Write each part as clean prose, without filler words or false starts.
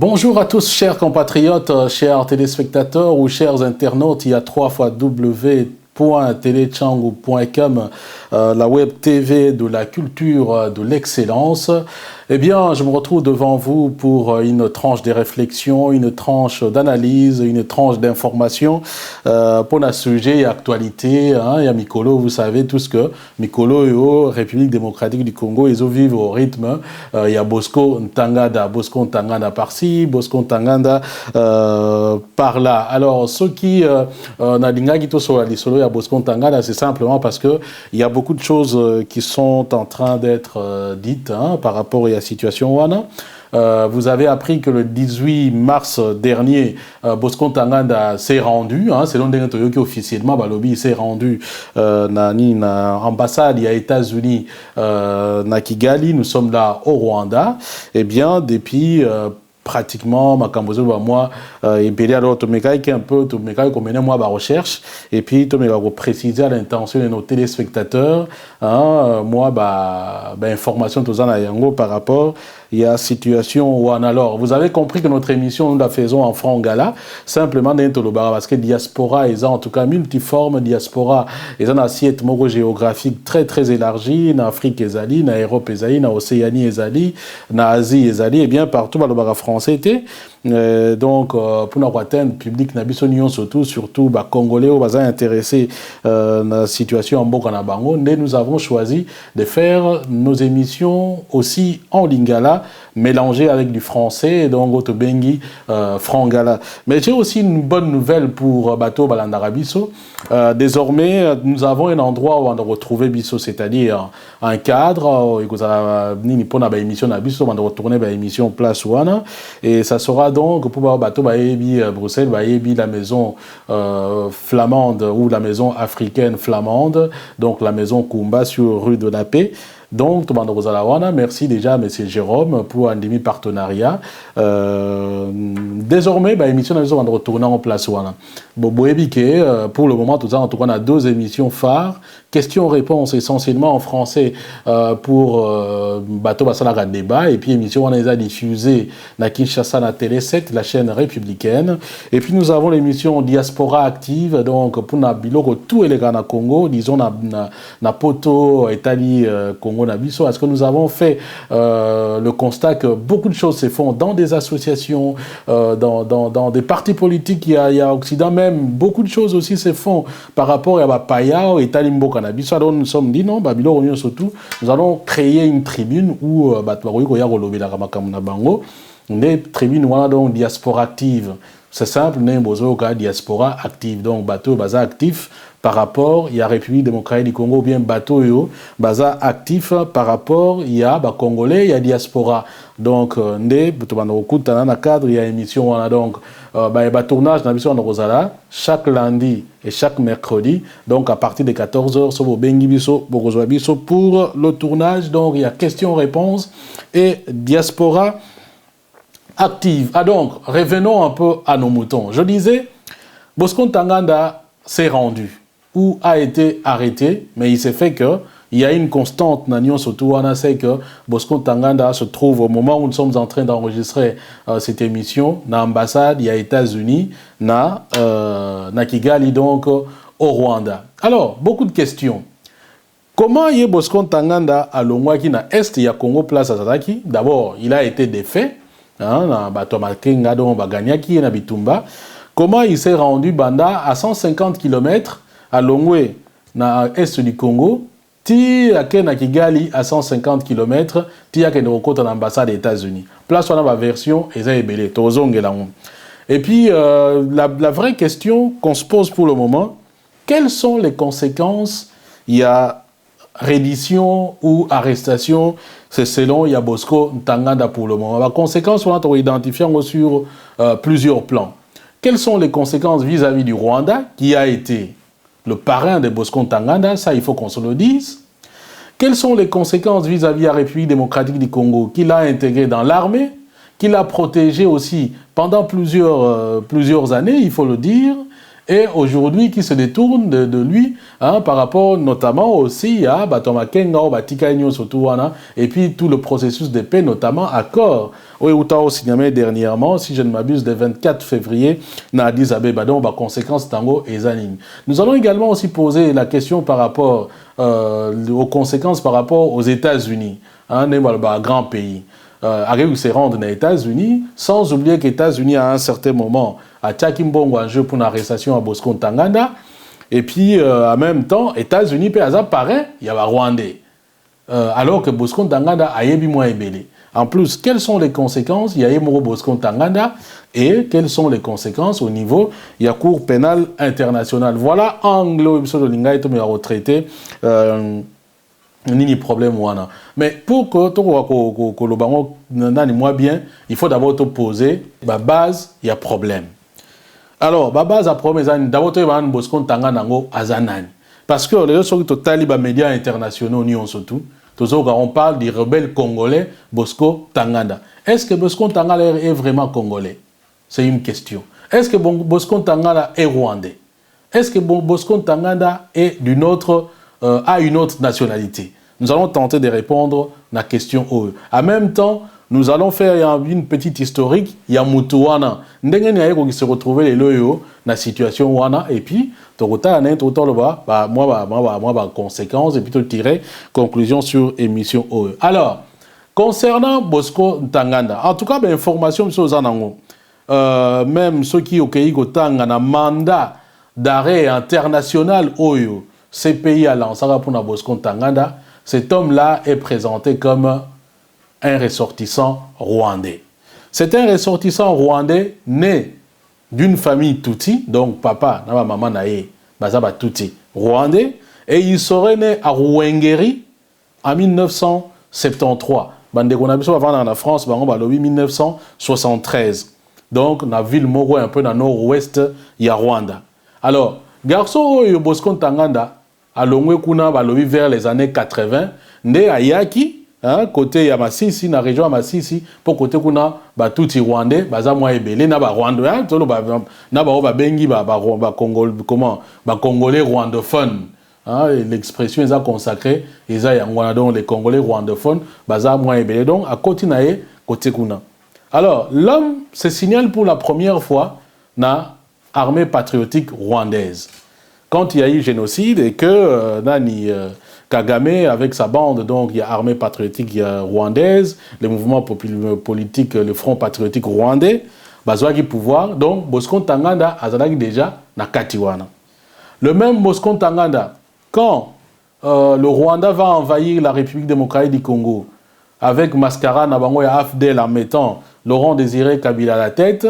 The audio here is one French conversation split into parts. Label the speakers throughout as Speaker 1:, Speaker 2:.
Speaker 1: Bonjour à tous, chers compatriotes, chers téléspectateurs ou chers internautes. Il y a 3 fois w.telechangu.com, la web TV de la culture, de l'excellence. Eh bien, je me retrouve devant vous pour une tranche de réflexion, une tranche d'analyse, une tranche d'information pour un sujet et actualité. Il y a Mikolo, vous savez tous que Mikolo et République démocratique du Congo, ils vivent au rythme. Il y a Bosco Ntaganda par-ci, Bosco Ntaganda par-là. Alors, ceux qui n'a d'ingagito sur la liste, il y a Bosco Ntaganda, c'est simplement parce que il y a beaucoup de choses qui sont en train d'être dites par rapport à la situation wana. Vous avez appris que le 18 mars dernier, Bosco Ntaganda s'est rendu, selon Ndenge Toyoki officiellement, Balobi s'est rendu na ambassade des États-Unis na Kigali. Nous sommes là au Rwanda. Eh bien, depuis pratiquement makambozo ba moi et puis alors to mekai qui un peu to mekai comme moi ba recherche et puis to mekai préciser l'intention de nos téléspectateurs moi ba information tous en yango par rapport il y a situation ou alors vous avez compris que notre émission nous la faisons en frangala simplement dans le bar parce que diaspora est en tout cas multiforme diaspora est une assiette moro géographique très très élargie en Afrique ezali na Europe ezali na Océanie ezali na Asie ezali et bien partout dans le bar français donc pour nous atteindre public nabiso nion surtout ba congolais ou baza intéressé la situation en Boka na bango nous avons choisi de faire nos émissions aussi en lingala mélangé avec du français, donc Otobengi, Frangala. Mais j'ai aussi une bonne nouvelle pour Bato Balandarabiso. Désormais, nous avons un endroit où on a retrouvé Bisso, c'est-à-dire un cadre, et on a émission Nabiso, on a retourné l'émission Place Ouana, et ça sera donc pour Bato Baebi Bruxelles, Baebi la maison flamande ou la maison africaine flamande, donc la maison Kumba sur rue de la Paix. Donc, merci déjà à M. Jérôme pour un demi-partenariat. Désormais, l'émission va retourner en place. Pour le moment, tout ça, en tout cas, on a 2 émissions phares. Questions-réponses essentiellement en français pour Bato Basala débat. Et puis, émission, on les a diffusées na Kinshasa, na Télé 7, la chaîne républicaine. Et puis, nous avons l'émission Diaspora Active. Donc, pour Nabiloko, tout les Ghana Congo, disons, na Poto, Italie, Congo. Est-ce que nous avons fait le constat que beaucoup de choses se font dans des associations, dans des partis politiques, il y a Occident même, beaucoup de choses aussi se font par rapport à Paya, Italie Mboka Nabiso. Alors nous sommes dit non, Babilo Réunion surtout, nous allons créer une tribune où une tribune donc diaspora active. C'est simple, diaspora active, donc bateau baza actif par rapport il y a République démocratique du Congo bien bateau yo baza actif par rapport il y a Congolais il y a diaspora donc ndé butobana okutana na cadre il y a émission on a donc tournage na mission Rosala chaque lundi et chaque mercredi donc à partir de 14h sur vos bengi biso bokozwa biso pour le tournage donc il y a questions-réponses et diaspora active. Donc, revenons un peu à nos moutons. Je disais, Bosco Ntaganda s'est rendu ou a été arrêté, mais il s'est fait que il y a une constante, surtout on sait que Bosco Ntaganda se trouve au moment où nous sommes en train d'enregistrer cette émission, dans l'ambassade, il y a États-Unis, na Kigali, donc au Rwanda. Alors, beaucoup de questions. Comment y est Bosco Ntaganda à Longwaki na Est, il y a Congo Place à Zadaki? D'abord, il a été défait. Comment il s'est rendu Banda à 150 km à Longwe, na est du Congo, ti à Kigali à 150 km, ti à l'ambassade des États-Unis. Place on a ma version et puis la vraie question qu'on se pose pour le moment, quelles sont les conséquences? Il y a reddition ou arrestation, c'est selon Bosco Ntaganda pour le moment. La conséquence, on a identifié sur plusieurs plans. Quelles sont les conséquences vis-à-vis du Rwanda, qui a été le parrain de Bosco Ntaganda, ça il faut qu'on se le dise. Quelles sont les conséquences vis-à-vis de la République démocratique du Congo, qu'il a intégré dans l'armée, qu'il a protégé aussi pendant plusieurs années, il faut le dire. Et aujourd'hui, qui se détourne de lui, hein, par rapport notamment aussi à Batoma Kenga, Batika Nyo Sotuana, et puis tout le processus de paix, notamment accord. Oui, Outao signalé dernièrement, si je ne m'abuse, le 24 février, na Addis Abeba, donc, conséquences tango et zaning. Nous allons également aussi poser la question par rapport aux conséquences par rapport aux États-Unis, hein, un grand pays. Arrive se rendre aux États-Unis, sans oublier que les États-Unis, à un certain moment, a Tchakimbongo en jeu pour l'arrestation à Bosco Ntaganda, et puis en même temps, les États-Unis, pareil, il y a Rwandais. Alors que Bosco Ntaganda a yebi moins ébélé. En plus, quelles sont les conséquences? Il y a Yemoro Bosco Ntaganda et quelles sont les conséquences au niveau de la Cour pénale internationale. Voilà, anglo, de l'ingay, tout retraité. Ni problème wana. Mais pour que tu le bango nani moi bien, il faut d'abord te poser la base, il y a problème. Alors, la base a problème, d'abord tu vas Bosco Ntaganda nango azanani. Parce que les autres sont les médias internationaux ni on surtout. On parle des rebelles congolais Bosco Ntaganda. Est-ce que Bosco Ntaganda est vraiment congolais? C'est une question. Est-ce que Bosco Ntaganda est rwandais? Est-ce que Bosco Ntaganda est a une autre nationalité? Nous allons tenter de répondre à la question OE. En même temps, nous allons faire une petite historique. Il y a Moutouana. Ndenge qui se retrouve les loyaux dans la situation wana et puis moi conséquences et puis tirer conclusion sur émission OE. Alors, concernant Bosco Ntaganda, en tout cas, information sur Zanango, même ceux qui ont un mandat d'arrêt international OE, CPI à l'Ansara pour Bosco Ntaganda, cet homme-là est présenté comme un ressortissant rwandais. C'est un ressortissant rwandais né d'une famille Tutsi, donc papa, maman nae, bazaba Tutsi, rwandais, et il serait né à Ruwengeri en 1973. Bande Konabiso avant dans la France, bango balobi 1973. Donc, dans la ville Moro, un peu dans le nord-ouest, il y a Rwanda. Alors, garçon Bosco Ntaganda, à Longwe Kuna, balobi vers les années 80, né à Yaki, hein, côté ya Masisi, na région ya Masisi, pour côté kuna ba tuti rwandais, baza mwa ebele na ba rwandais, hein, tolo ba na ba bengi ba congolais, comment ba congolais rwandophones, hein, l'expression est consacrée, eza yangwana donc les congolais rwandophones, baza mwa ebele donc à côté nae côté kuna. Alors, l'homme se signale pour la première fois na armée patriotique rwandaise. Quand il y a eu génocide et que Kagame, avec sa bande, donc il y a armée patriotique rwandaise, le mouvement politique, le Front patriotique rwandais, bazwaki pouvoir, donc Bosco Ntaganda azalaki déjà na Katiwana. Le même Bosco Ntaganda, quand le Rwanda va envahir la République démocratique du Congo, avec Mascara Nabango et AFDEL en mettant Laurent Désiré Kabila à la tête,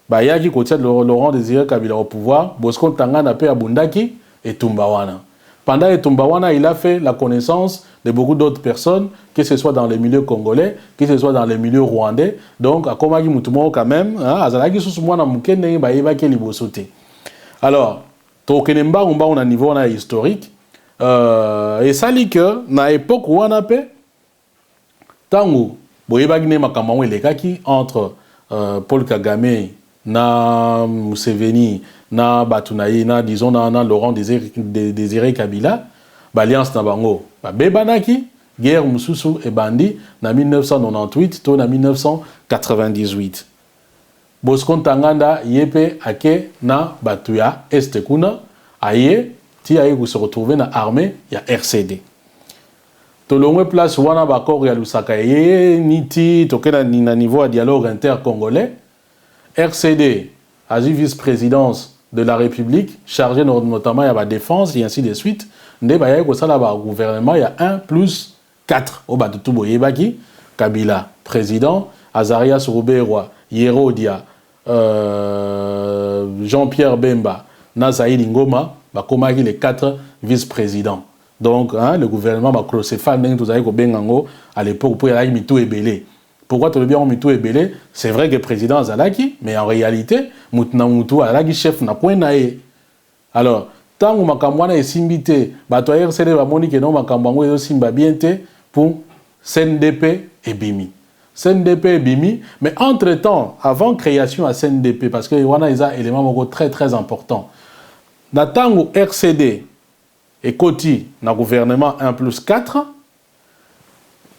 Speaker 1: bah, yaki côté de Laurent Désiré Kabila au pouvoir, Bosco Ntaganda paie Abundaki et Tumbawana. Pendant Tumbawana, il a fait la connaissance de beaucoup d'autres personnes, que ce soit dans les milieux congolais, que ce soit dans les milieux rwandais. Donc, à Komagi Mutumo quand même, Azalaki Susumwana Mukene, bah, il va qu'il y alors, Tokenemba, on a un niveau historique. Et ça dit que, dans l'époque où on a fait, Tango, Boyebagine Makamangwe Lekaki, entre Paul Kagame, na Museveni, na Batunaye, na disons na Laurent Désiré Kabila, l'alliance na bango, Bebanaki, guerre Mususu et Bandi, na 1998, to na 1998. Bosco Ntaganda yepe ake na Batuya Este kuna, aye, ti aye se retrouver na armée, ya RCD. Tolongwe place wana bakor ya Lusaka ye niti tokena na niveau à dialogue inter-congolais. RCD a eu vice-présidence de la République, chargée notamment à la défense et ainsi de suite. Nde baye ko sala ba gouvernement il y a 1+4 au batutu boyebaki, Kabila président, Azarias Rouberwa, Yerodia, Jean-Pierre Bemba, Nazaïd Ngoma, bakomaki les 4 vice-présidents. Donc, hein, le gouvernement va clocéphale, à l'époque, pour y aller mitou et belé. Pourquoi tu le bien mitou et belé? C'est vrai que le président Zalaki, mais en réalité, Moutou Alaki chef n'a point naé. Alors, tant que Makamwana est simbité, bato RCD va monique non Makamwango est simba bienté pour CNDP et Bimi. CNDP et Bimi, mais entre-temps, avant création à CNDP, parce que Wana est un élément très très important. na tango RCD et Koti na gouvernement 1+4,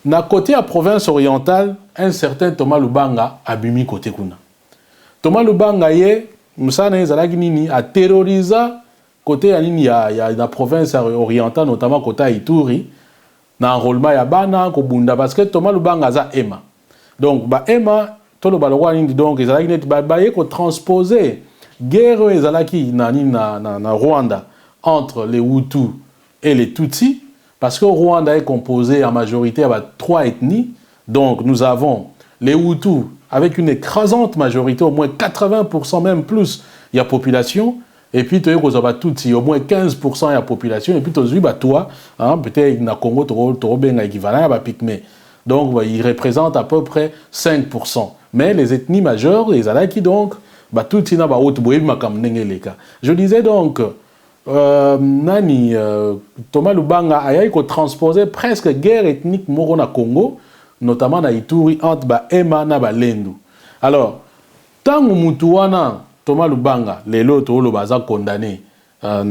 Speaker 1: na côté à province orientale, un certain Thomas Lubanga a bimi côté kuna. Thomas Lubanga ye, msana ezalaki nini a terrorisa côté ya nini ya na province orientale, notamment côté Ituri, na enrôlement ya bana ko bunda parce que Thomas Lubanga za ema. Donc ba ema to lo balwa nini donc ezalaki net ba ye ko transposer guerre ezalaki na Rwanda entre les Hutus et les Tutsis, parce que Rwanda est composé en majorité à 3 ethnies. Donc nous avons les Hutus avec une écrasante majorité, au moins 80% même plus, il y a population. Et puis tu as Tutsi, au moins 15% il y a population. Et puis tu as toi, peut-être na Congo, tu as équivalent à Pygmée. Donc ils représentent à peu près 5%. Mais les ethnies majeures, les Alaki donc, Tutsi na haute boye makam nengeleka. Je disais donc Thomas Lubanga a transposé presque guerre ethnique moro na Congo, notamment na Ituri entre Ema na Lendu. Alors, tant que Mutuana Thomas Lubanga, les autres le baza condamné à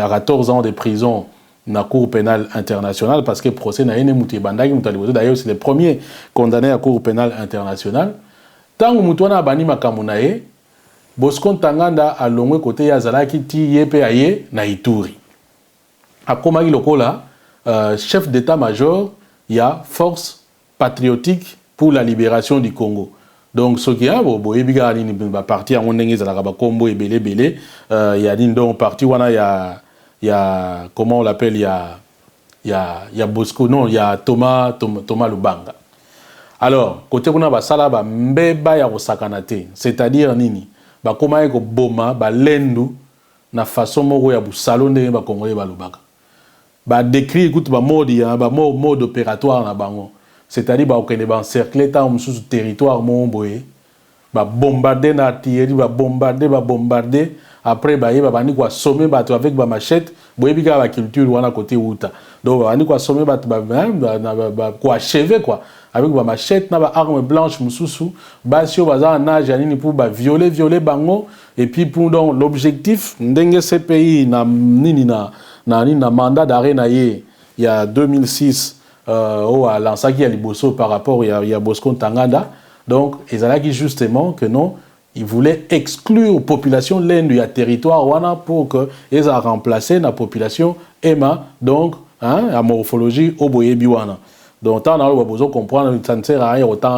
Speaker 1: 14 ans de prison na Cour pénale internationale parce que procès na ene muti bandaki mutalibozo, d'ailleurs c'est le premier condamné à Cour pénale internationale. Tant que Mutuana bani makamunae Bosco Ntaganda a longwe côté ya zalaki ti yepe aye na Ituri. A komaki lokola chef d'état-major, il y a force patriotique pour la libération du Congo. Donc ce qui a boyebiga ni parti en ndenge zalaka ba kombo ebele bele, il y a donc parti wana il y a comment on l'appelle, il y a Bosco, non, il y a Thomas Lubanga. Alors côté kuna ba sala ba mbeba ya kosakanate, c'est-à-dire nini ba koma ko boma ba lendu na façon moko ya busalo ndenge ba congolais ba lubaka ba décrit écoute ba mode opératoire na bango, c'est-à-dire ba okende ba encercler ta sous territoire mon boye ba bombarder na artillerie ba bombarder après ba yeba bani ko sommer ba avec ba machette boye bika ba culture wana côté uta donc bani ko sommer ba ko achever quoi avec ma machette na ba arme blanche mususu basio baza nage anini pour ba violer bango et puis pour donc l'objectif ndenge ce pays na nini na mandat d'arrêt na ye il y a 2006 au à lansaki ya liboso par rapport il y a Bosco Ntaganda, donc ezalaki justement que non, il voulait exclure population lendu ya territoire wana pour que ils a remplacé la population ema, donc la morphologie oboyebi wana. Donc, tant on a besoin de comprendre, ça ne sert à rien autant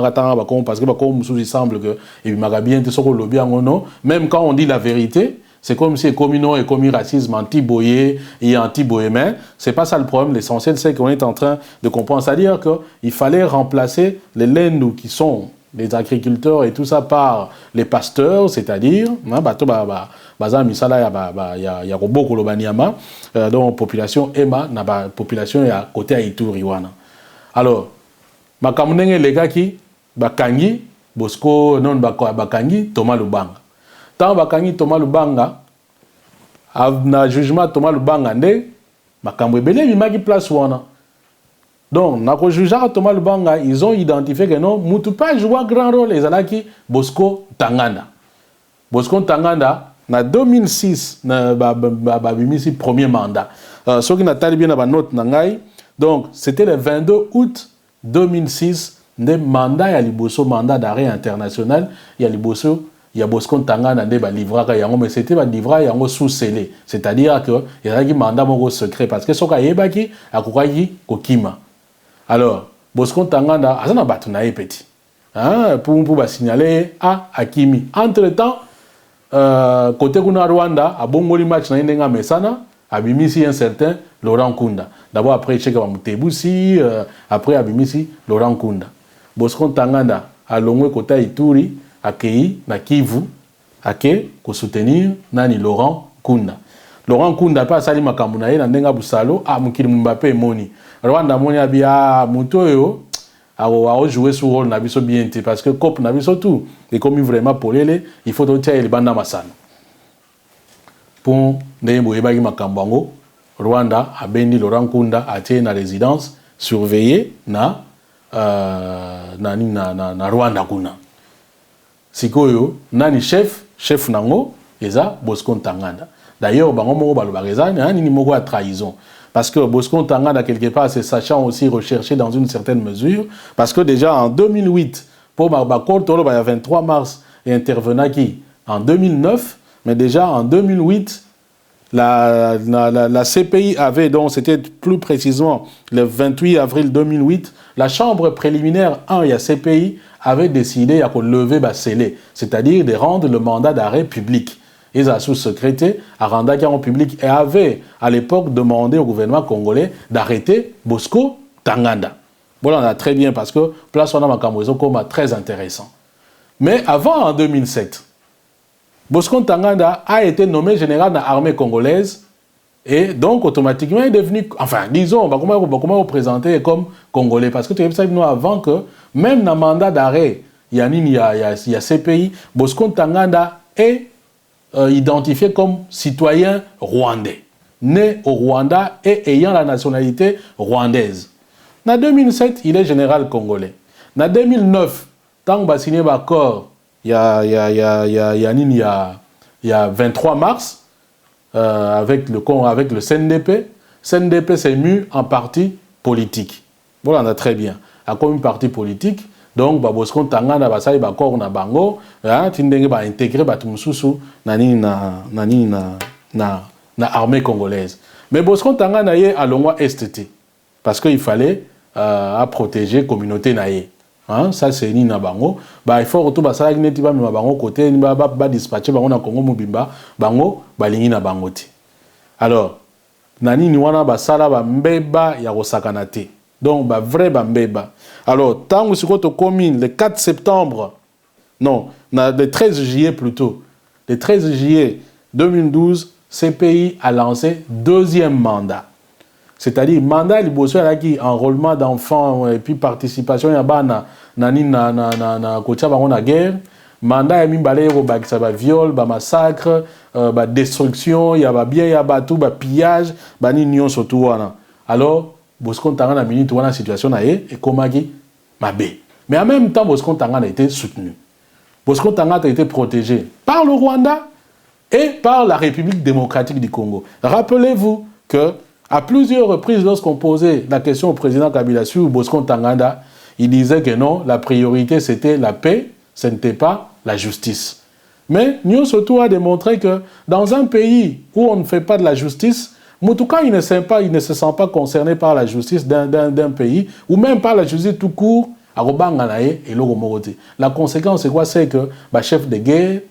Speaker 1: parce que il semble que même quand on dit la vérité, c'est comme si communaux et commis racisme anti-boyé et anti-bohémien. C'est pas ça le problème. L'essentiel, c'est qu'on est en train de comprendre. C'est-à-dire qu'il fallait remplacer les lendus qui sont les agriculteurs et tout ça par les pasteurs, c'est-à-dire, donc population Ema, population à côté à Ituri. Alors, makamunenge legaki bakangi Bosco non bakangi Thomas Lubanga. Tant bakangi Thomas Lubanga na jugement Thomas Lubanga nde makambo ebele bimaki place wana. Donc na ko jugeaka Thomas Lubanga, ils ont identifié que non mutu pas jouer grand rôle ezalaki Bosco Ntaganda. Bosco Ntaganda na 2006 na bimisi premier mandat. Ce qui n'a pas bien na note na ngai. Donc, c'était le 22 août 2006, le mandat, il y a le mandat d'arrêt international, il y a le Bosco Ntaganda, mais c'était un livret sous scellé. C'est-à-dire qu'il y a un mandat secret, parce que ce qu'il y a qui a kokima. Alors, Bosco Ntaganda, il y a un petit. Pour signaler à Akimi. Entre-temps, côté Rwanda, à Bongoli match, il y a Abimisi un certain Laurent Nkunda. D'abord après Cheka Mutebusi, après Abimisi Laurent Nkunda. Bosco Ntaganda a longwe kota Ituri, accueilli na Kivu, ake ko soutenir nani Laurent Nkunda. Laurent Nkunda pas sali makamuna ye na ndenga busalo mukili Mbappé moni. Rwanda moni abia mutoyo a joué ce rôle na biso bien parce que cop na biso tout et comme vraiment polele, il faut donc tirer les banda masano. Pour ndemboyebaki makambango Rwanda a bendi Laurent Nkunda a été na résidence surveillée na Rwanda kuna. Sikoyo nani chef nango eza Bosco Ntaganda. D'ailleurs, il y a trahison. Parce que Bosco Ntaganda, quelque part, c'est sachant aussi recherché dans une certaine mesure. Parce que déjà en 2008, pour Marbakol, il y a 23 mars, et intervenant qui en 2009, mais déjà en 2008, la CPI avait, donc c'était plus précisément le 28 avril 2008, la chambre préliminaire 1 et la CPI avait décidé à lever scellé, c'est-à-dire de rendre le mandat d'arrêt public. Ils ont sous-secrété à rendre en public et avaient à l'époque demandé au gouvernement congolais d'arrêter Bosco Ntaganda. Voilà, on a très bien parce que place on a Makamwezo comme très intéressant. Mais avant, en 2007, Bosco Ntaganda a été nommé général de l'armée congolaise et donc automatiquement il est devenu, enfin disons, comment représenter comme congolais parce que tu sais avant que même dans le mandat d'arrêt, il y a CPI, Bosco Ntaganda est identifié comme citoyen rwandais, né au Rwanda et ayant la nationalité rwandaise. En 2007, il est général congolais. En 2009, tant qu'il a signé l'accord, il y a 23 mars, avec le CNDP. CNDP s'est mu en parti politique. Voilà, on a très bien. Comme un parti politique, donc, Bosco Ntaganda va savoir d'accord na bango, tindenge va intégrer Batumsusu na armée congolaise. Mais Bosco Ntaganda y est à l'ongwa STT parce qu'il fallait protéger la communauté naïe. Ça c'est ni na bango. Il faut retour basala qui n'était pas mais bango côté ni ba dispatcher bango na Congo Mobimba bango balingi na bango ti. Alors nani ni wana basala ba mbeba ya kosakanate. Donc vrai ba mbeba. Alors tant que tu commune le 4 septembre non, le 13 juillet plutôt. Le 13 juillet 2012, CPI a lancé deuxième mandat. C'est-à-dire mandat liboso qui enrôlement d'enfants et puis participation ya bana na kocha bango na guerre. Mandat ya mimbale ko bakisa ba viol, ba massacre, ba destruction, ya ba bien ya ba tout ba pillage, ba ni nyon surtout wana. Alors Bosco Ntaganda na minute wana situation na et komaki mabe. Mais en même temps Bosco Ntaganda a été soutenu. Bosco Ntaganda a été protégé par le Rwanda et par la République démocratique du Congo. Rappelez-vous que à plusieurs reprises, lorsqu'on posait la question au président Kabila sur Bosco Ntaganda, il disait que non, la priorité c'était la paix, ce n'était pas la justice. Mais Nyon surtout a démontré que dans un pays où on ne fait pas de la justice, en tout cas, il ne se sent pas concerné par la justice d'un pays, ou même par la justice tout court, la conséquence, c'est quoi? C'est que le chef de guerre,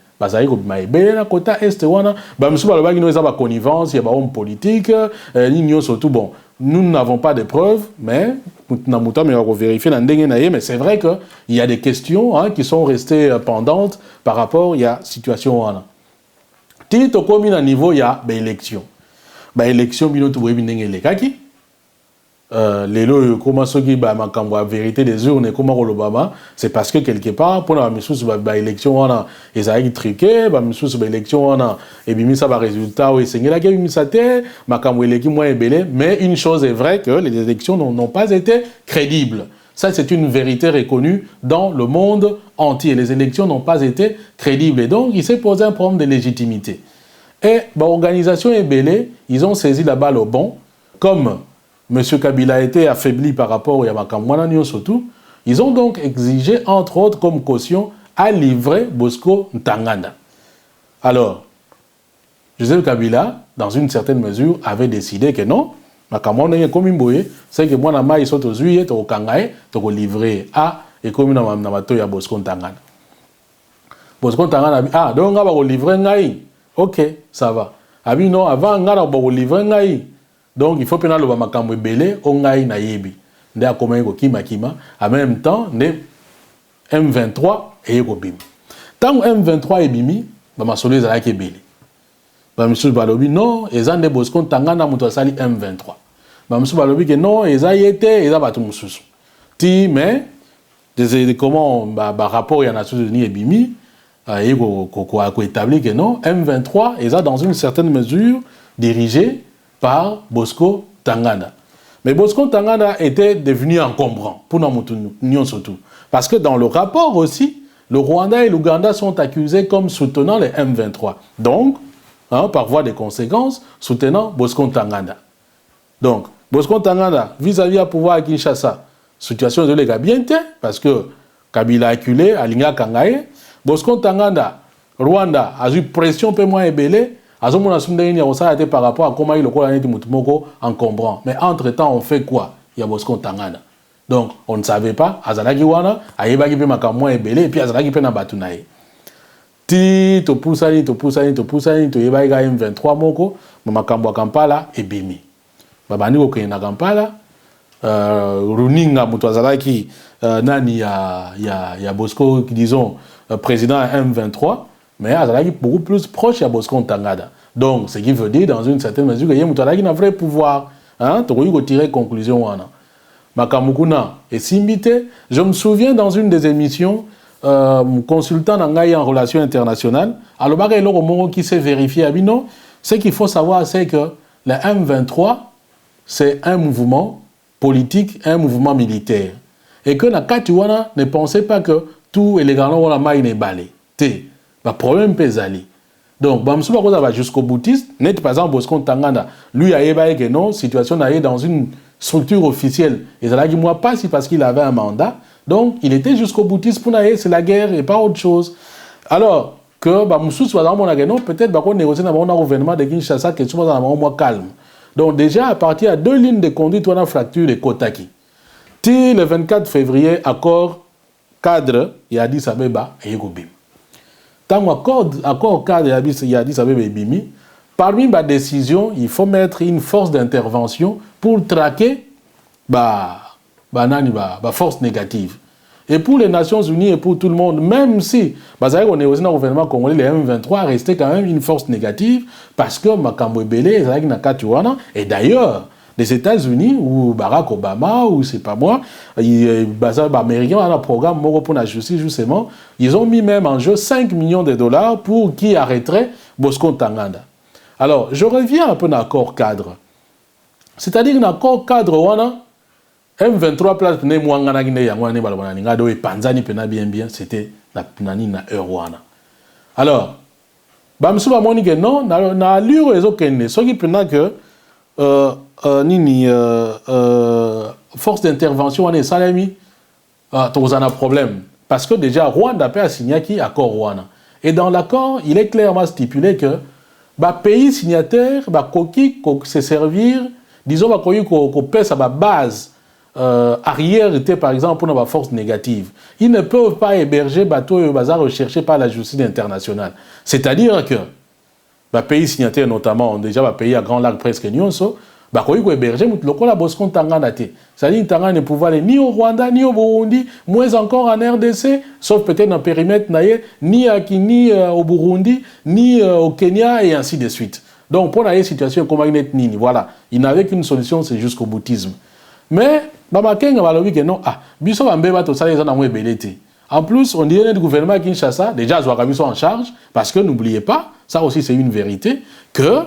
Speaker 1: connivence, il y a homme politique, surtout bon. Nous n'avons pas de preuves, mais mais c'est vrai qu'il y a des questions qui sont restées pendantes par rapport à la situation. Si tu as un niveau, il y a des élections. Les élections, les lois comment ceux qui la vérité des urnes comment l'Obama c'est parce que quelque part pour la mission sur l'élection on a ils ont truqué la mission sur l'élection on a et bien ça va résultat oui c'est là qu'il mis ça terre mais une chose est vraie que les élections n'ont pas été crédibles. Ça c'est une vérité reconnue dans le monde entier. Les élections n'ont pas été crédibles et donc il s'est posé un problème de légitimité et l'organisation est belle, ils ont saisi la balle au bon comme M. Kabila a été affaibli par rapport à Yamakamwana surtout. Ils ont donc exigé, entre autres, comme caution, à livrer Bosco Ntaganda. Alors, Joseph Kabila, dans une certaine mesure, avait décidé que non, Makamwana comme Imboye, c'est que moi, ils sont aux juillet, au Kangaï, au livré à, et comme na matoya Bosco Ntaganda. Bosco Ntaganda, ah, donc on va livrer Ngaï. Ok, ça va. Ah, non, avant, on va livrer Ngaï. Donc, il faut que nous makambo belé ongai na yebi. Nde akoma yeko kima. En même temps, ne M23 et yeko bimi. Tant M23 et bimi, ba masolo ezala ke belé. Ba monsieur balobi non, ezande Bosco Ntaganda muto sali M23. Ba monsieur balobi que non, eza yete, eza batu mususu. Ti mais comment ba rapport ya Nations Unies et bimi yeko ko établi que non, M23 eza dans une certaine mesure dirigé par Bosco Ntaganda. Mais Bosco Ntaganda était devenu encombrant pour nous surtout. Parce que dans le rapport aussi, le Rwanda et l'Ouganda sont accusés comme soutenant les M23. Donc, hein, par voie de conséquences, soutenant Bosco Ntaganda. Donc, Bosco Ntaganda, vis-à-vis à pouvoir à Kinshasa, situation de l'État bien, parce que Kabila acculé, Alinga Kangaye, Bosco Ntaganda, Rwanda, a eu pression peu moins ébélée, a été par rapport à comment il a encombrant. Mais entre-temps, on fait quoi? Il y a Bosco Ntaganda. Donc, on ne savait pas, Azalaki Wana, Ayebaki pe makamwa ébélé, et puis Azalaki pe na batunaye. Ti, to poussani, to yebaki M23 moko, makambo Kampala, et bimi. Babani okeye na Kampala, Runinga, mutu Azalaki, nani ya Bosco, disons, président M23, mais Azalaki beaucoup plus proche à Bosco Ntaganda. Donc, ce qui veut dire, dans une certaine mesure, qu'il y a un vrai pouvoir. Hein? Tu as tiré conclusion. Makamukuna et Simbité. Je me souviens dans une des émissions, consultant en relations internationales, alors qui s'est vérifié à Bino, ce qu'il faut savoir, c'est que le M23, c'est un mouvement politique, un mouvement militaire. Et que Nakatuana ne pensait pas que tout les grands la maille n'est balé. Le problème pesali. Donc, Bamsouba va jusqu'au boutiste, net par exemple Bosco Ntaganda, lui a évalué que non, situation est dans une structure officielle. Et ça l'a dit moi pas si parce qu'il avait un mandat. Donc, il était jusqu'au boutiste pour naïe, c'est la guerre et pas autre chose. Alors que Bamsou soit dans mon non, peut-être qu'on négocie dans mon gouvernement de Kinshasa quelque chose dans un moins calme. Donc déjà à partir de 2 lignes de conduite, on a fracture les Kotaki. Ti le 24 février, accord cadre, il y a Addis Abeba et Yegobim. Tant accord cadre, il y a Addis Abeba et Bimi, parmi ma décision, il faut mettre une force d'intervention pour traquer force négative. Et pour les Nations Unies et pour tout le monde, même si on est aussi dans le gouvernement congolais, les M23 restaient quand même une force négative parce que Makambo Ebele, et d'ailleurs, les États-Unis ou Barack Obama ou c'est pas moi, les Américains ont un programme pour la justice justement, ils ont mis même en jeu 5 millions de dollars pour qui arrêterait Bosco Ntaganda. Alors, je reviens un peu dans l'accord cadre. C'est-à-dire l'accord cadre, M23 place ne mwangana gine yangwane balabana ngado e panzani pena bien c'était na Rwanda. Alors bamsuba moni que non na allure ezokende soki pena que force d'intervention on est salami tozana problème parce que déjà Rwanda a signé qui accord Rwanda et dans l'accord il est clairement stipulé que pays signataire koki se servir disons koki ko pèse à base arrière était par exemple pour la force négative. Ils ne peuvent pas héberger bateaux et bazar recherchés par la justice internationale. C'est-à-dire que pays signataires notamment, déjà pays à Grand Lac presque nyonso, koyi ko héberger mutu lokola Bosco Ntaganda te. C'est-à-dire Ntaganda ne pouvait aller ni au Rwanda, ni au Burundi, moins encore en RDC, sauf peut-être dans le périmètre naïe, ni au Burundi, ni au Kenya et ainsi de suite. Donc pour la situation comme nini, voilà, il n'avait qu'une solution, c'est jusqu'au boutisme. Mais Bamakenga balobi que non biso bambeba to sala ezana mwe belete. En plus, on dirait le gouvernement à Kinshasa déjà Zouakamiso en charge parce que n'oubliez pas, ça aussi c'est une vérité que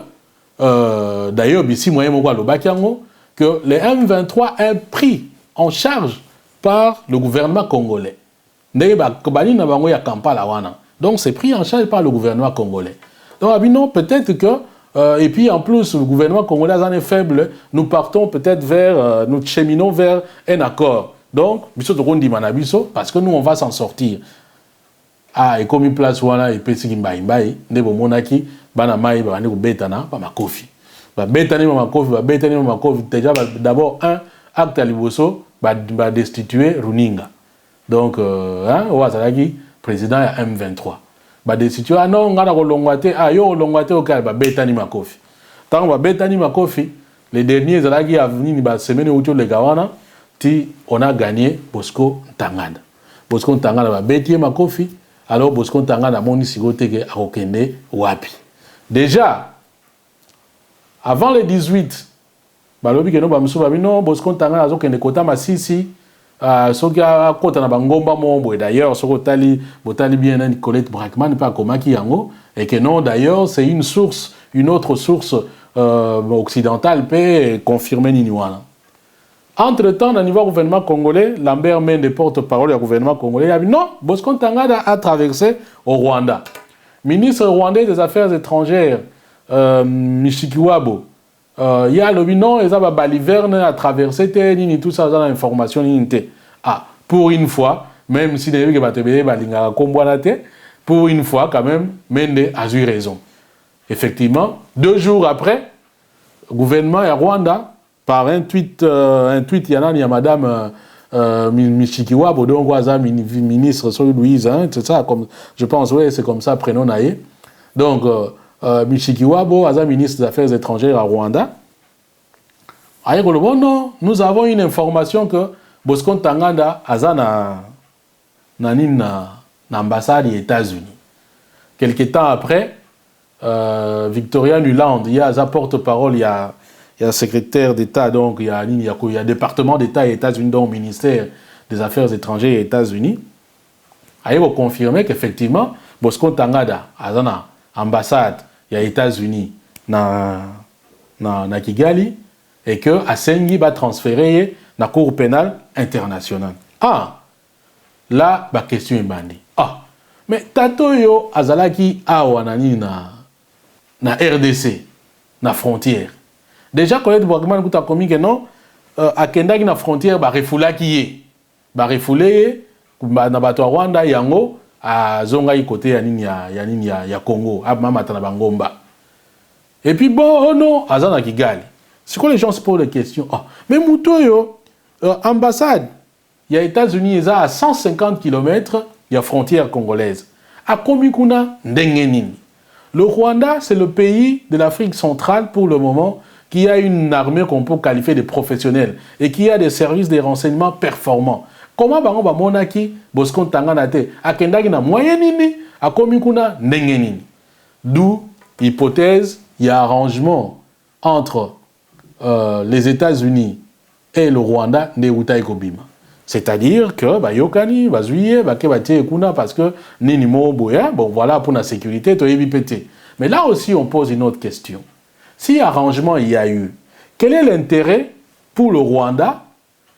Speaker 1: d'ailleurs bisi moyen moko lobakiango que les M23 est pris en charge par le gouvernement congolais. Ndenge bani na bango ya Kampala wana. Donc c'est pris en charge par le gouvernement congolais. Donc abino peut-être que et puis en plus, le gouvernement congolais est faible, nous partons peut-être vers, nous cheminons vers un accord. Donc, parce que nous, on va s'en sortir. Et comme une place où on a été imbaï, nebo monaki, banamaï, baneko betana, ba makofi. Ba betani ba makofi, déjà d'abord un acte à liboso, ba destituer Runinga. Donc, Ouazalaki, président à M23. Destituer non ngana ko longwate yo longwate au cas betani makofi tant ba betani makofi les derniers zalaki a venu ni ba semaine où les gawana ti on a gagné Bosco Ntaganda ba beti makofi alors Bosco Ntaganda moni sigote ke akokende wapi déjà avant le 18 balobi ke no ba musuba bino Bosco Ntaganda azokende kota masisi soki akota na bangomba mombo et d'ailleurs sokotali botali bien un Colette Brackman pas comme qui yango et que non d'ailleurs c'est une autre source occidentale peut confirmer niniwana. Entre-temps au niveau gouvernement congolais Lambert Mende porte-parole du gouvernement congolais a dit non Bosco Ntaganda a traversé au Rwanda. Ministre rwandais des Affaires étrangères Mishikiwabo. Il y a le non, ils ont baliverne à traverser, tout ça, dans l'information. Ah, pour une fois, même si les gens pour une fois, quand même, Mende a eu raison. Effectivement, 2 jours après, le gouvernement à Rwanda, par un tweet, il y a madame Mishikiwabo, donc ministre Soy Louise, hein, c'est ça, comme, je pense, oui, c'est comme ça, prénom naïe. Donc, Mishikiwabo, ministre des Affaires étrangères à Rwanda, non, nous avons une information que Bosco Ntaganda a l'ambassade des États-Unis. Quelque temps après, Victoria Nuland, il y a sa porte-parole, il y a secrétaire d'État, donc il y a département d'État et États-Unis, donc ministère des Affaires étrangères et États-Unis. Il a confirmé qu'effectivement, Bosco Ntaganda a une ambassade des États-Unis na Kigali et que Asengi va transférer dans la Cour pénale internationale. Ah, là, la question est bandée. Ah, mais Tatoyo Azalaki Awanani na RDC, na frontière. Déjà, quand on a commis que non, à Kendaki na frontière, ba refoula qui est. Ba refoulé, na bato Rwanda, yango, à Zongai côté ya Congo, à Mamatana Bangomba. Et puis bon, oh non, Azana Kigali. C'est quoi les gens se posent des questions? Oh, mais Moutoyo, ambassade, il y a États-Unis, ils sont à 150 km, il y a frontière congolaise. À Komikuna, Ndengenini. Le Rwanda, c'est le pays de l'Afrique centrale pour le moment qui a une armée qu'on peut qualifier de professionnelle et qui a des services de renseignement performants. Comment bango ba monaki Bosco Ntaganda te akendaki na moyenini a Komikuna Ndengenini. D'où hypothèse, il y a arrangement entre les États-Unis et le Rwanda ne utai kobima. C'est-à-dire que bah yokani bah zuye bah kebati kuna parce que nini mo boya bon voilà pour la sécurité to pété. Mais là aussi on pose une autre question. Si arrangement il y a eu, quel est l'intérêt pour le Rwanda?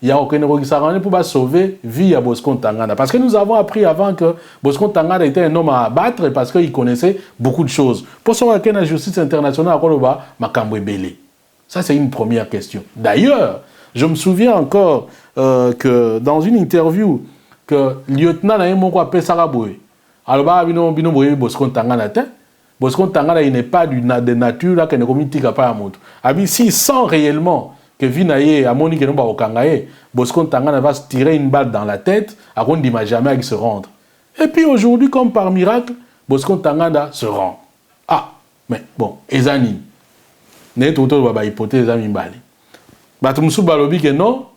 Speaker 1: Il y a aucun qui s'arrange pour sauver vie à Bosco Ntaganda. Parce que nous avons appris avant que Bosco Ntaganda était un homme à abattre parce qu'il connaissait beaucoup de choses. Pour ce qui est la justice internationale, ça c'est une première question. D'ailleurs, je me souviens encore que dans une interview que lieutenant appelé Saraboué, alors Bosco Ntaganda, Bosco Ntaganda il n'est pas de nature là qu'il ne communique pas à moto. Si sans réellement que Vinaye a moni que nous au Kangaye, Bosco Ntaganda va se tirer une balle dans la tête, à qu'on ne jamais à se rendre. Et puis aujourd'hui, comme par miracle, Bosco Ntaganda se rend. Ah, mais bon, Ezani, n'est tout autre bah hypothèse à Mimbali. Batumsou Balobi que non,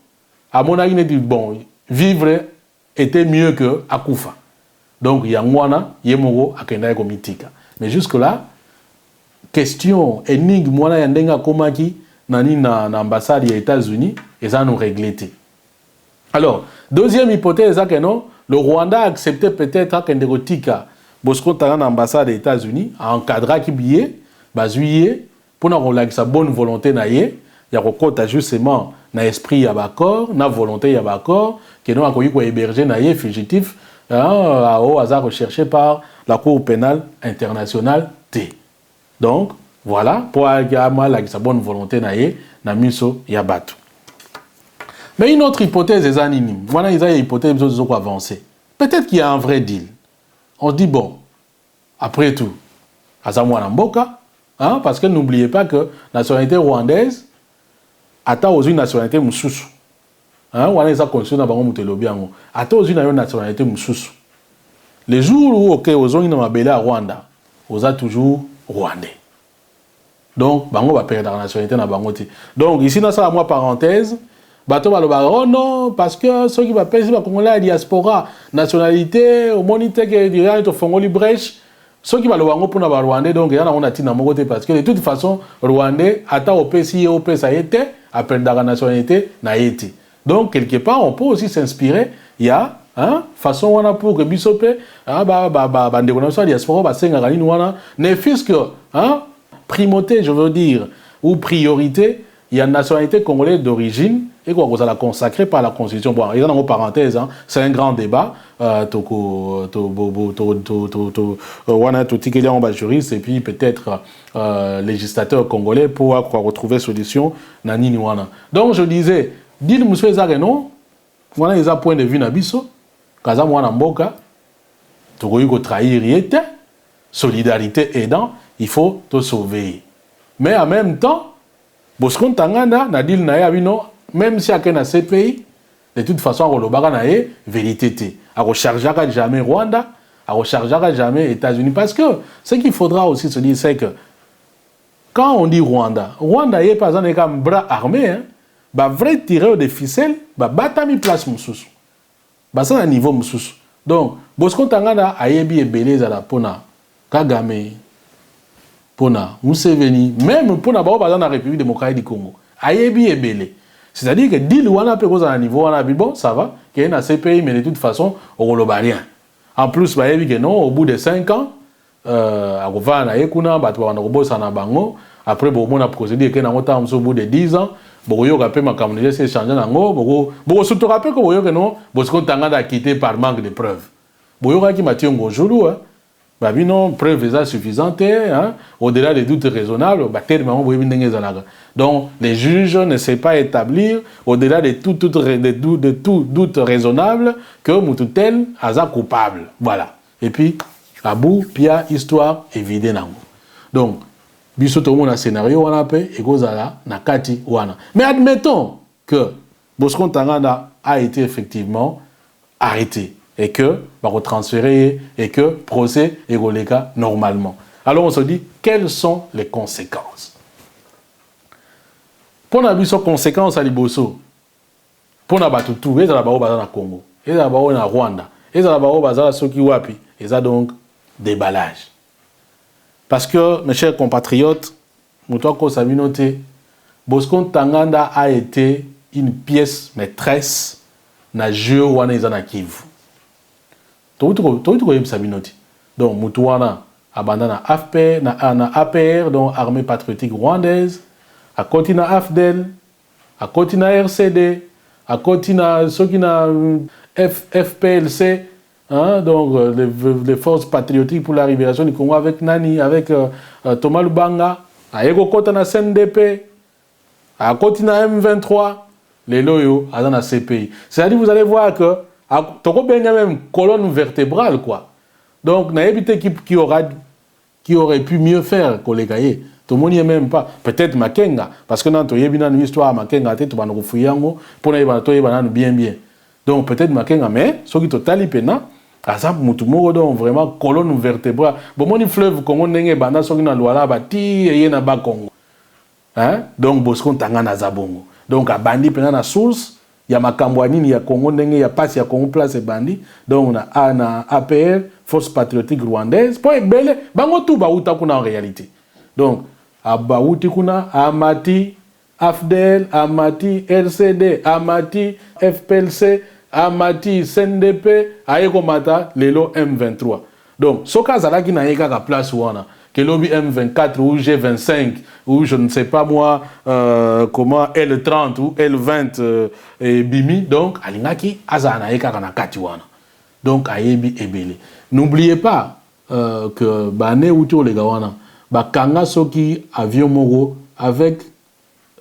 Speaker 1: à mon avis, il dit bon, vivre était mieux que Akufa. Donc, Yangwana, Yemoro, Akendaye Komitika. Mais jusque-là, question, énigme, moi, Yandenga Komaki, Nani na ambassade des États-Unis, et ça nous réglé. Alors, deuxième hypothèse, que non, le Rwanda a accepté peut-être que Nderotika, Bosco Ntaganda ambassade des États-Unis, a encadré qui billet, basuyé, pour nous sa bonne volonté naïe, il y a recours justement na esprit y a d'accord, na volonté y a d'accord, que nous avons eu héberger naïe fugitif, au hasard recherché par la Cour pénale internationale T. Donc, voilà, pour avoir sa bonne volonté, na miso yabatu. Mais une autre hypothèse est anonyme. Voilà, il y a une hypothèse qui est avancée. Peut-être qu'il y a un vrai deal. On se dit, bon, après tout, Azamwana Mboka, hein, parce que n'oubliez pas que la nationalité rwandaise attend aux une nationalité moussous. Hein, on a des constitutions dans le Mutelobi. Attend aux une nationalité moussous. Les jours où, ok, aux gens qui ont à Rwanda, on a toujours rwandais. Donc, bango va perdre la nationalité na bango ti. Donc ici dans ça moi parenthèse, bato ba oh non parce que ceux qui va pèse ba congolais la diaspora, nationalité au monité que direct to fongoli brèche, ceux qui va le bango pour na ba rwandais donc il y en a on a tina moko parce que de toute façon rwandais ata au PCI au PSA était à perdre la nationalité na été. Donc quelque part on peut aussi s'inspirer, il y a hein façon on a pour que bisope ba ndeko na so diaspora ba senga ngani wana ne fils que hein primauté, je veux dire, ou priorité, il y a une nationalité congolaise d'origine et quoi vous allez consacrer par la Constitution. Bon, il y a une parenthèse, hein, c'est un grand débat. Juriste et puis peut-être législateur congolais pour retrouver solution. Donc je disais, dis-le monsieur Zareno, voilà les points de vue nabiso, kaza mwana mboka, tokoyi ko trahir yete, solidarité aidant, il faut te sauver. Mais en même temps, Bosco Ntaganda, Nadil Naye Abino, même si il y a un CPI, de toute façon, on a vérité. On ne rechargera jamais Rwanda, on ne rechargera jamais États-Unis. Parce que ce qu'il faudra aussi se dire, c'est que quand on dit Rwanda, Rwanda est par exemple un bras armé, hein, bah vrai tireur de ficelles, bah batami place moussous. Bah ça à niveau moussous. Donc, Bosco Ntaganda a yebi et belé za la pona Kagame, pona Museveni, même pona ba dans la République démocratique du Congo. A yebi et belé. C'est-à-dire que dit Luana peut causer à un niveau, on a dit bon, ça va, qu'il y a un CPI, mais de toute façon, on ne va rien. En plus, bah, que non, au bout de 5 ans, à Rovana, Ekuna, après, on a procédé au bout de 10 ans, bon, il y a ma communauté s'est changé dans bon, surtout rappelle que non, parce qu'on t'a quitté par manque de preuves. Bon, il y a qui m'a dit un gros jour, bah, non, preuve suffisante, hein, au-delà des doutes raisonnables, bah, donc, les juges ne savent pas établir, au-delà de tout doute raisonnable, que Moutoutel est coupable. Voilà. Et puis, à bout, pia, histoire, évidemment. Donc, biso tout le monde a un scénario, on a fait, et Gozala, Nakati, Wana. Mais admettons que Bosco Ntaganda a été effectivement arrêté. Et que, va retransférer, et que, procès est relégué normalement. Alors on se dit, quelles sont les conséquences? Pour la conséquences à Liboso, pour la Batutu, et la Bao Bazana Congo, et la Bao na Rwanda, et la Bao Bazana Soki Wapi, et ça donc déballage. Parce que, mes chers compatriotes, Moutouako Sabinote, Bosco Ntaganda a été une pièce maîtresse na jeu wana ezana Kivu. Donc, Moutouana abandonne na APR, donc Armée Patriotique Rwandaise, à côté na AFDEL, à côté na RCD, à côté na FPLC, hein, donc les Forces Patriotiques pour la Libération du Congo avec Nani, avec Thomas Lubanga, à côté na CNDP, à côté na M23, les loyaux à la CPI. C'est-à-dire, vous allez voir que Toko Benga même colonne vertébrale, quoi. Donc, il y a une équipe qui aurait pu mieux faire que les gaillés. Tout le monde n'y est même pas. Peut-être Makenga, parce que dans une histoire, Makenga, tu vas nous fouiller pour nous bien. Donc, peut-être Makenga, mais ce qui est totalement pénal, à ça, donc vraiment colonne vertébrale. Bon, mon fleuve, Congo, n'est pas dans le Loala, bâti, et na bas Congo. Donc, Bosco Ntaganda Zabongo. Donc, à Bandi, pendant la source, il y a Makambouani, il y a Congo, il y a pas, il y a Congo place et Bandi. Donc, on a APR, Force Patriotique Rwandaise. Pour être belle, bango tout baouta kuna en réalité. Donc, à baouti kuna, Amati, AFDEL, Amati, RCD, Amati, FPLC, Amati, CNDP, Ayekomata, Lelo M23. Donc, ce cas là qui n'a pas place où on a. Que lobby M24 ou G25 ou je ne sais pas moi comment L30 ou L20 et Bimi, donc alingaki azana ekaka katiwana. Donc ayebi ebele. N'oubliez pas que bané outo les gawana ba kanga soki avion moro avec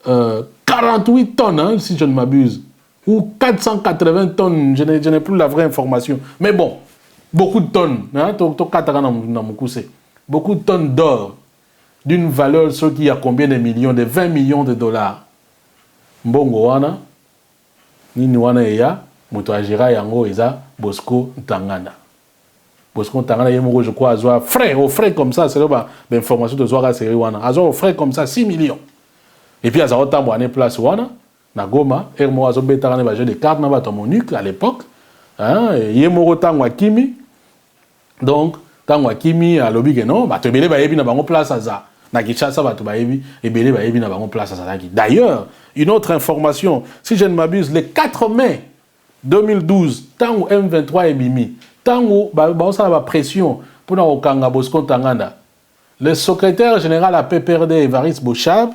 Speaker 1: 48 tonnes hein, si je ne m'abuse ou 480 tonnes, je n'ai plus la vraie information. Mais bon, beaucoup de tonnes hein, to kataka na mukuse. Beaucoup de tonnes d'or d'une valeur, ce qui a combien de millions, de 20 millions de dollars. Mbongo wana, nini wana eya, muto ajira yango eza Bosco Ntaganda. Bosco Ntaganda yemoko je crois azoa frais, au frais comme ça, c'est l'information de Zoara série wana. Azoa au frais comme ça 6 millions. Et puis azoa tambo ane place wana, na Goma, ermo azo betara ne jeu de cartes na bato Monique à l'époque. Hein, yemoko tango akimi. Donc quand Wakimi a lobby que non, bah tu belé ba yebi na bango place à ça. Na Kinshasa ba tu ba yebi et belé ba yebi na bango place à ça. D'ailleurs, une autre information, si je ne m'abuse, le 4 mai 2012, tant où M23 est bimi, tant où ba ça la pression pour na okanga Bosco Ntaganda. Le secrétaire général à PPRD Evariste Bochab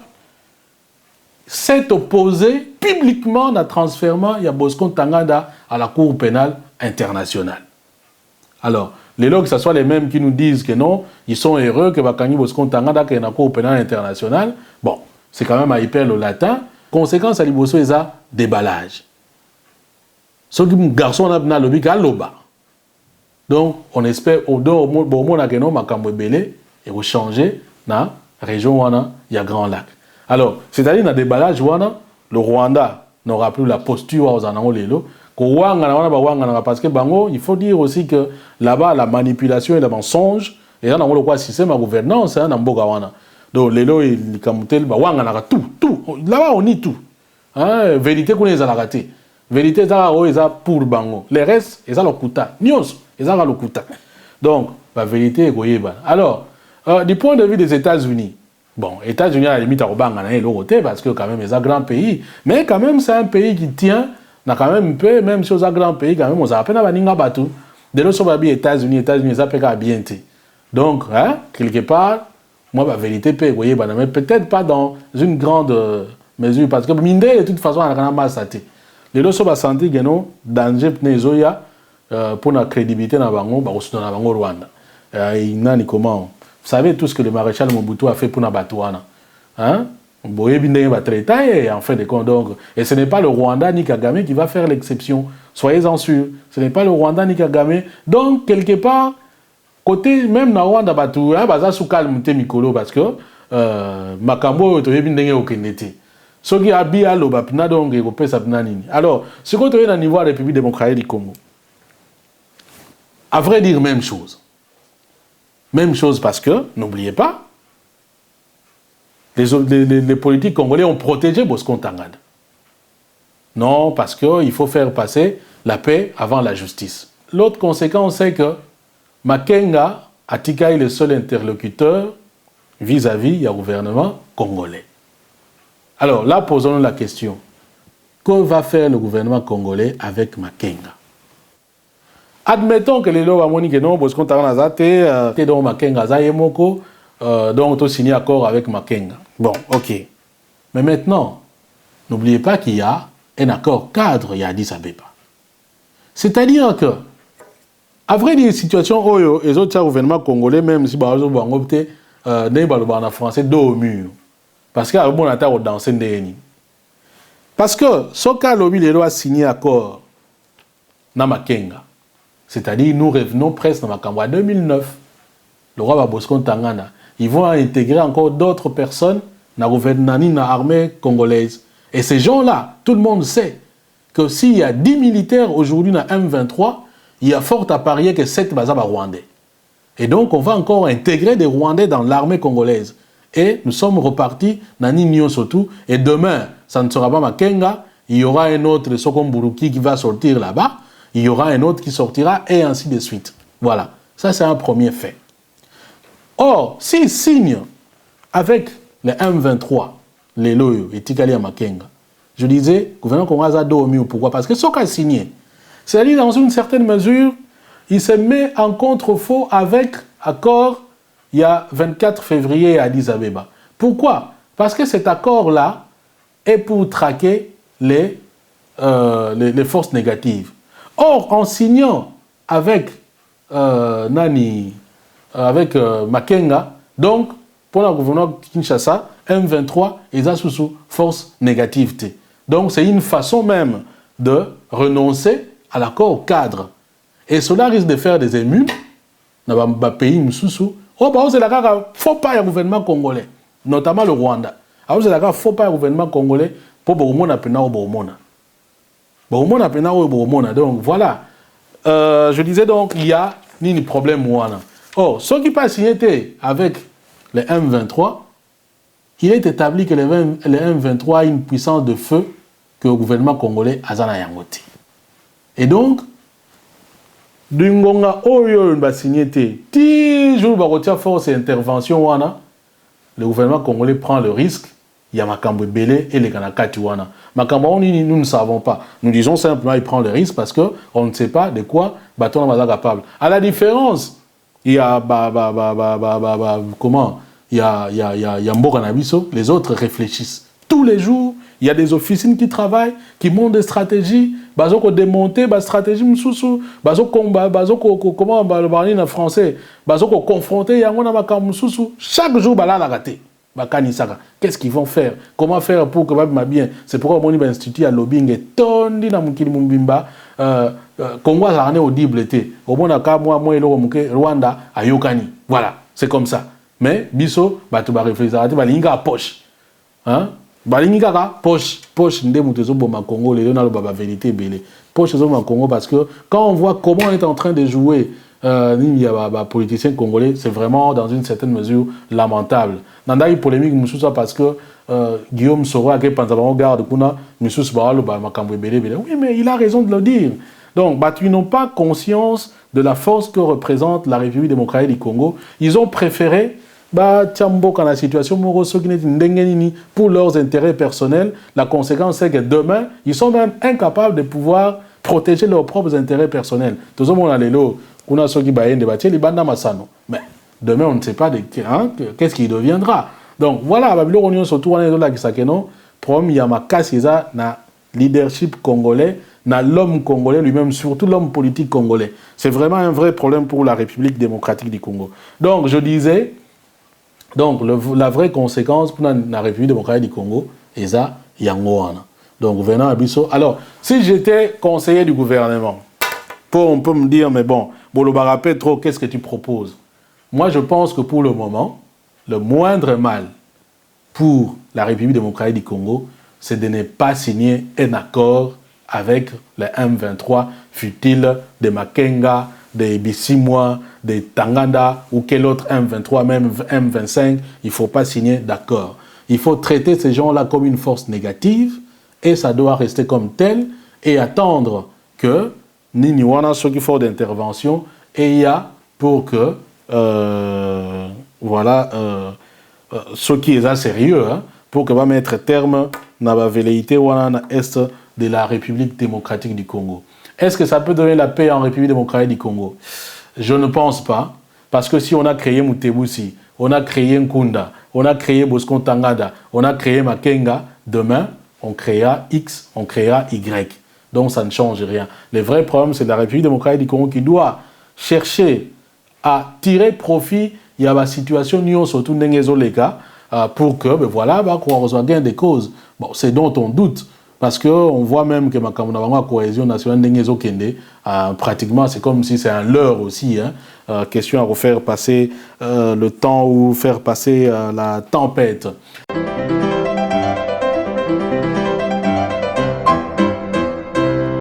Speaker 1: s'est opposé publiquement à transfèrement de Bosco Ntaganda à la Cour pénale internationale. Alors, les logs, que ce soit les mêmes qui nous disent que non, ils sont heureux que Bakangi Bosco Ntaganda que la Cour pénale internationale. Bon, c'est quand même à hyper le latin. Conséquence à l'Iboso, c'est un déballage. Ce qui est garçon a lobby à l'oba. Donc, on espère au moins que non, Makambo Belé et vous changer dans la région où il y a Grand Lac. Alors, c'est-à-dire dans le déballage, le Rwanda n'aura plus la posture aux Anangolelo. Parce que il faut dire aussi que là-bas, la manipulation et le mensonge, et là, on a le système de gouvernance, donc, les lois, ils tout. Là-bas, on nie tout. Vérité qu'on les a raté. Vérité, c'est pour Bango. Les restes, ils ont le kuta. Nyons, ils ont le kuta. Donc, la vérité est goyeba. Alors, du point de vue des États-Unis, bon, États-Unis, à la limite, parce que quand même, ils ont un grand pays. Mais quand même, c'est un pays qui tient, quand même un peu, même si c'est un grand pays, quand même, on a à peine à venir à tout. De l'autre côté, États-Unis, ils ont à bien. Donc, quelque part, moi, la vérité, mais peut-être pas dans une grande mesure, parce que mine de toute façon, on a mal saté. Les deux sont sentis que non, danger pour la crédibilité dans le Rwanda. Comment? Vous savez tout ce que le maréchal Mobutu a fait pour la Batouana. Hein? Et en fait de compte, donc, et ce n'est pas le Rwanda ni Kagame qui va faire l'exception. Soyez-en sûrs. Ce n'est pas le Rwanda ni Kagame. Donc, quelque part, côté même na Rwanda Batu, baza sous calme Mikolo parce que Makambo to yebindenge okendete. Ce qui a bien le bapna donc et kopé sa nini. Alors, ce qu'on est au niveau de la République démocratique du Congo. À vrai dire même chose. Même chose parce que n'oubliez pas les politiques congolais ont protégé Bosco Ntaganda. Non, parce qu'il faut faire passer la paix avant la justice. L'autre conséquence c'est que Makenga Atika est le seul interlocuteur vis-à-vis du gouvernement congolais. Alors là, posons-nous la question. Que va faire le gouvernement congolais avec Makenga? Admettons que les lois ont dit que non, Bosco Ntaganda est donc Makenga Zayemoko, donc on a signé accord avec Makenga. Bon, ok. Mais maintenant, n'oubliez pas qu'il y a un accord cadre il y a Addis Abeba. C'est-à-dire que à vrai dire, situation où les autres gouvernements congolais, même si ils ont opté, en français, dos au mur. Parce qu'il y a un bon attaque au danser de parce que ce cas lobby les lois signé accord dans Makenga. C'est-à-dire nous revenons presque dans Makambo. En 2009, le roi Bosco Ntaganda, ils vont intégrer encore d'autres personnes dans le gouvernement, dans l'armée congolaise. Et ces gens-là, tout le monde sait que s'il y a 10 militaires aujourd'hui dans M23, il y a fort à parier que 7 bazaba rwandais. Et donc, on va encore intégrer des Rwandais dans l'armée congolaise. Et nous sommes repartis dans l'Union surtout. Et demain, ça ne sera pas Makenga. Il y aura un autre de Sokom Buruki qui va sortir là-bas. Il y aura un autre qui sortira et ainsi de suite. Voilà. Ça, c'est un premier fait. Or, s'ils signent avec les M23, les Loyo et Tikali à Makenga, je disais, le gouvernement congolais a dormi. Pourquoi? Parce que ce qu'a signé, c'est-à-dire dans une certaine mesure, il se met en contre-faux avec accord il y a 24 février à Addis Abeba. Pourquoi? Parce que cet accord-là est pour traquer les forces négatives. Or, en signant avec Makenga, donc, pour le gouvernement Kinshasa, M23, ils ont sous force négative. Donc, c'est une façon même de renoncer à l'accord cadre. Et cela risque de faire des émules dans le pays Moussoussou. Oh, bah, c'est la faut pas le gouvernement congolais, notamment le Rwanda. Alors, c'est la faut pas le gouvernement congolais pour Boromona Pena ou Boromona. Boromona Pena ou Boromona. Donc, voilà. Je disais donc, il y a ni problème Rwanda. Or, ce qui passe signé avec les M23, il est établi que les M23 ont une puissance de feu que le gouvernement congolais a zana yangote. Et donc, Dungonga Oyo va signer toujours barotia force et intervention wana, le gouvernement congolais prend le risque, il y a Makambo Belé et les Kanakati wana. Makambo nous ne savons pas. Nous disons simplement il prend le risque parce que on ne sait pas de quoi Baton va être capable. À la différence, il y a comment il y a Mbokanabiso, les autres réfléchissent. Tous les jours, Il y a des officines qui travaillent, qui montent des stratégies, bazoko démonter, ba stratégie msusu, bazoko combat, bazoko comment le parler en français, bazoko confronter yango na makambo msusu, chaque jour bala la raté. Qu'est-ce qu'ils vont faire? Comment faire pour que va bien? C'est pourquoi mon institut à lobbying est tondi na mukili mumbimba Congo a audible été. Au moins moi et le Rwanda à Yokani. Voilà, c'est comme ça. Mais biso tu vas réfléchir, tu vas linga poche. Hein? Balinga poche ndé mutezo boma Congo les na baba vérité belé. Poche zo ma Congo parce que quand on voit comment on est en train de jouer politiciens congolais, c'est vraiment dans une certaine mesure lamentable. Dans une polémique, parce que Guillaume Soro a garde oui, mais il a raison de le dire. Donc, ils n'ont pas conscience de la force que représente la République démocratique du Congo. Ils ont préféré dans la situation pour leurs intérêts personnels. La conséquence, c'est que demain, ils sont même incapables de pouvoir protéger leurs propres intérêts personnels. Tout le monde a les lots. Mais demain, on ne sait pas qu'est-ce qui deviendra. Donc voilà, Babylone surtout on est là qui s'akéno. Problème, il y a ma casse na leadership congolais, na l'homme congolais lui-même, surtout l'homme politique congolais. C'est vraiment un vrai problème pour la République démocratique du Congo. Donc je disais, la vraie conséquence pour la République démocratique du Congo, c'est ça, yangoana. Donc gouvernement Abisso. Alors si j'étais conseiller du gouvernement, on peut me dire, mais bon, Boloba Petro, qu'est-ce que tu proposes? Moi, je pense que pour le moment, le moindre mal pour la République démocratique du Congo, c'est de ne pas signer un accord avec les M23, fut-il de Makenga, de Bissimwa, de Tanganda ou quel autre M23, même M25, il ne faut pas signer d'accord. Il faut traiter ces gens-là comme une force négative et ça doit rester comme tel et attendre que Nini wana ceux qui font d'intervention et il y a pour que ceux qui sont sérieux pour que va mettre terme à la velléité wana est de la République démocratique du Congo. Est-ce que ça peut donner la paix en République démocratique du Congo? Je ne pense pas, parce que si on a créé Mutebusi, on a créé Nkunda, on a créé Bosco Tangada, on a créé Makenga, demain on créera X, on créera Y. Donc ça ne change rien. Le vrai problème, c'est la République démocratique du Congo qui doit chercher à tirer profit. Il y a la situation surtout pour que, qu'on reçoive gain des causes. Bon, c'est dont on doute. Parce qu'on voit même que la cohésion nationale pratiquement, c'est comme si c'est un leurre aussi. Question à refaire passer le temps ou faire passer la tempête.